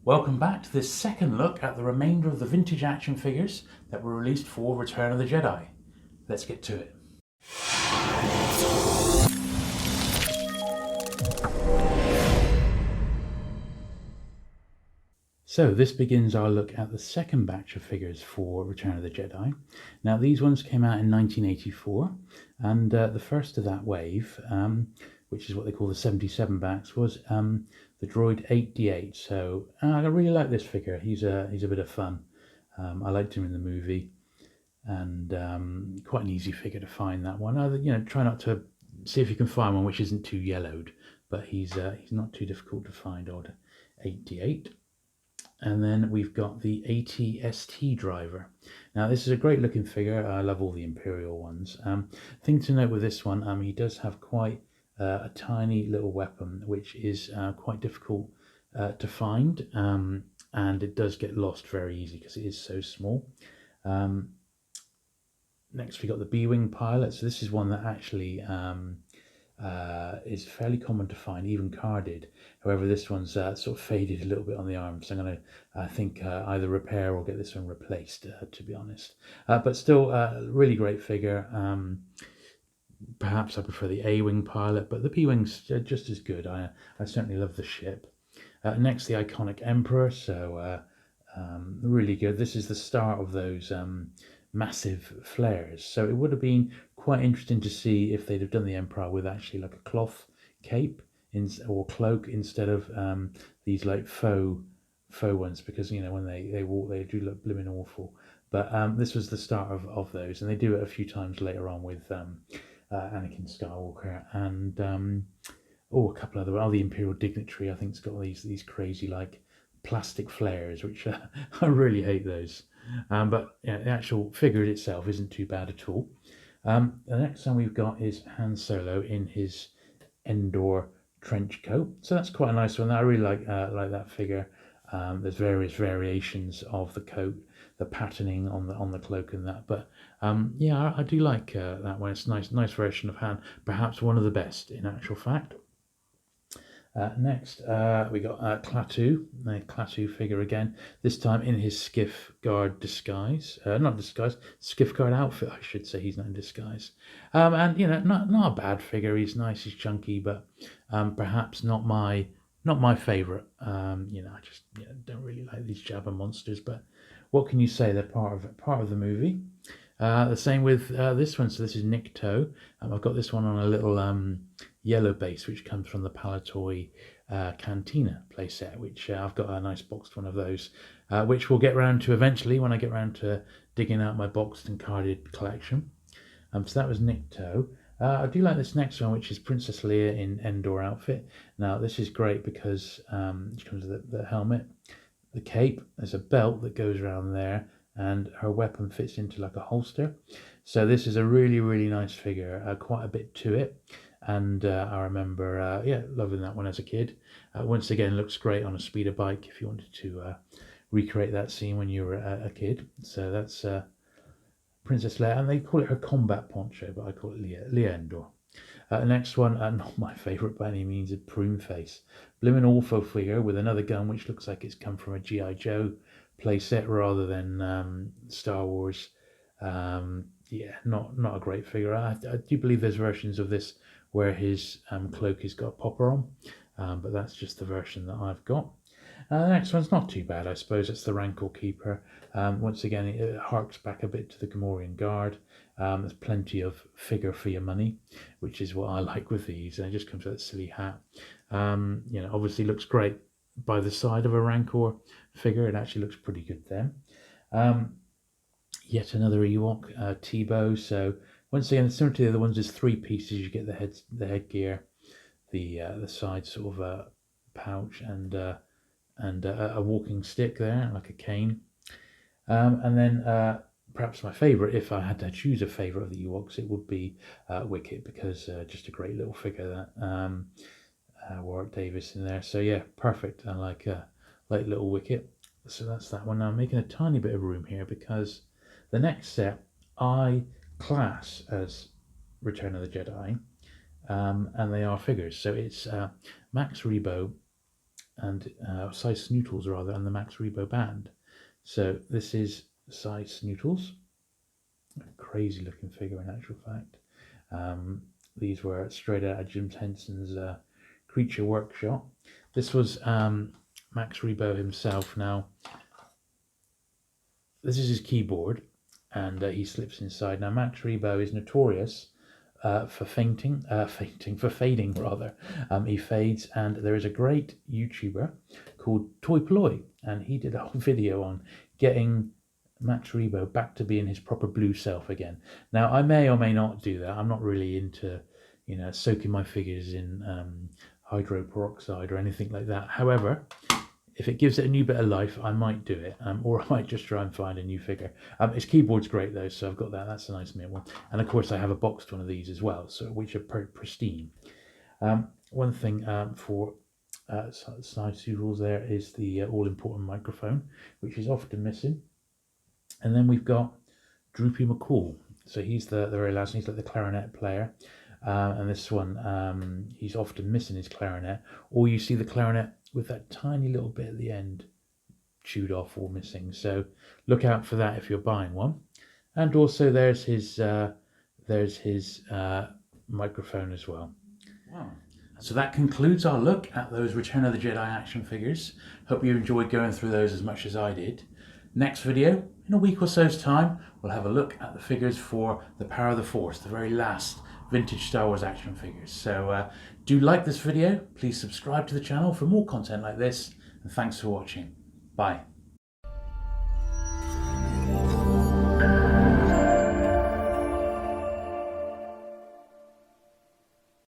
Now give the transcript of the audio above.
Welcome back to this second look at the remainder of the vintage action figures that were released for Return of the Jedi. Let's get to it. So this begins our look at the second batch of figures for Return of the Jedi. Now these ones came out in 1984, and the first of that wave, which is what they call the 77 backs, was the Droid 8D8. So I really like this figure. He's a bit of fun. I liked him in the movie, and quite an easy figure to find, that one. Try not to see if you can find one which isn't too yellowed, but he's not too difficult to find. Odd 8D8. And then we've got the TST Driver. Now this is a great looking figure. I love all the Imperial ones. Thing to note with this one, he does have quite a tiny little weapon, which is quite difficult to find, and it does get lost very easy because it is so small. Next we got the B-Wing pilot. So this is one that actually is fairly common to find, even carded. However, this one's sort of faded a little bit on the arm, so I'm going to, I think, either repair or get this one replaced, to be honest. But still, really great figure. Perhaps I prefer the A-Wing pilot, but the B-Wing's just as good. I certainly love the ship. Next, the iconic Emperor, so really good. This is the start of those massive flares, so it would have been quite interesting to see if they'd have done the Emperor with actually like a cloth cape or cloak instead of these like faux ones, because when they walk they do look blooming awful. But this was the start of those, and they do it a few times later on with Anakin Skywalker and a couple other. The Imperial Dignitary, I think, has got these crazy like plastic flares, which I really hate those. But the actual figure itself isn't too bad at all. The next one we've got is Han Solo in his Endor trench coat. So that's quite a nice one. I really like that figure. There's various variations of the coat, the patterning on the cloak and that. But I do like that one. It's a nice version of Han. Perhaps one of the best in actual fact. Next, we got Klaatu, a Klaatu figure again, this time in his skiff guard disguise. Not disguise, skiff guard outfit, I should say. He's not in disguise. And, not a bad figure. He's nice, he's chunky, but perhaps not my favourite. I just don't really like these Jabba monsters, but what can you say? They're part of the movie. The same with this one. So this is Nikto. I've got this one on a little yellow base, which comes from the Palitoy Cantina playset, which I've got a nice boxed one of those, which we'll get round to eventually when I get round to digging out my boxed and carded collection. So that was Nikto. I do like this next one, which is Princess Leia in Endor outfit. Now this is great because it comes with the helmet, the cape. There's a belt that goes around there, and her weapon fits into like a holster. So this is a really, really nice figure, quite a bit to it. And I remember, loving that one as a kid. Once again, looks great on a speeder bike if you wanted to recreate that scene when you were a kid. So that's Princess Leia, and they call it her combat poncho, but I call it Leia Endor. Next one, not my favourite by any means, is Pruneface. Bloomin' awful figure with another gun which looks like it's come from a G.I. Joe playset rather than Star Wars. Not a great figure. I do believe there's versions of this where his cloak has got a popper on, but that's just the version that I've got. The next one's not too bad, I suppose. It's the Rancor Keeper. Once again, it harks back a bit to the Gamorrean Guard. There's plenty of figure for your money, which is what I like with these. And it just comes with that silly hat. Obviously looks great by the side of a Rancor figure. It actually looks pretty good there. Yet another Ewok, Tibo. So once again, similar to the other ones, there's three pieces. You get the headgear, the side sort of pouch, and a walking stick there, like a cane. And then perhaps my favourite, if I had to choose a favourite of the Ewoks, it would be Wicket, because just a great little figure that Warwick Davis in there. So yeah, perfect. I like little Wicket. So that's that one. Now I'm making a tiny bit of room here because the next set I class as Return of the Jedi, and they are figures. So it's Max Rebo and size Snootles rather, and the Max Rebo band. So this is size Snootles, a crazy looking figure in actual fact. These were straight out of Jim Henson's Creature Workshop. This was Max Rebo himself. Now, this is his keyboard, and he slips inside. Now, Max Rebo is notorious for fading rather. He fades, and there is a great YouTuber called Toy Ploy, and he did a whole video on getting Max Rebo back to being his proper blue self again. Now, I may or may not do that. I'm not really into, soaking my figures in hydroperoxide or anything like that. However, if it gives it a new bit of life, I might do it, or I might just try and find a new figure. His keyboard's great though, so I've got that. That's a nice mint one. And of course, I have a boxed one of these as well, so which are pristine. One thing for size Jules there is the all-important microphone, which is often missing. And then we've got Drippy McCall. So he's the very last one. He's like the clarinet player. And this one, he's often missing his clarinet. Or you see the clarinet with that tiny little bit at the end chewed off or missing. So look out for that if you're buying one. And also there's his microphone as well. Wow. So that concludes our look at those Return of the Jedi action figures. Hope you enjoyed going through those as much as I did. Next video, in a week or so's time, we'll have a look at the figures for the Power of the Force, the very last vintage Star Wars action figures. So do like this video, please subscribe to the channel for more content like this, and thanks for watching. Bye.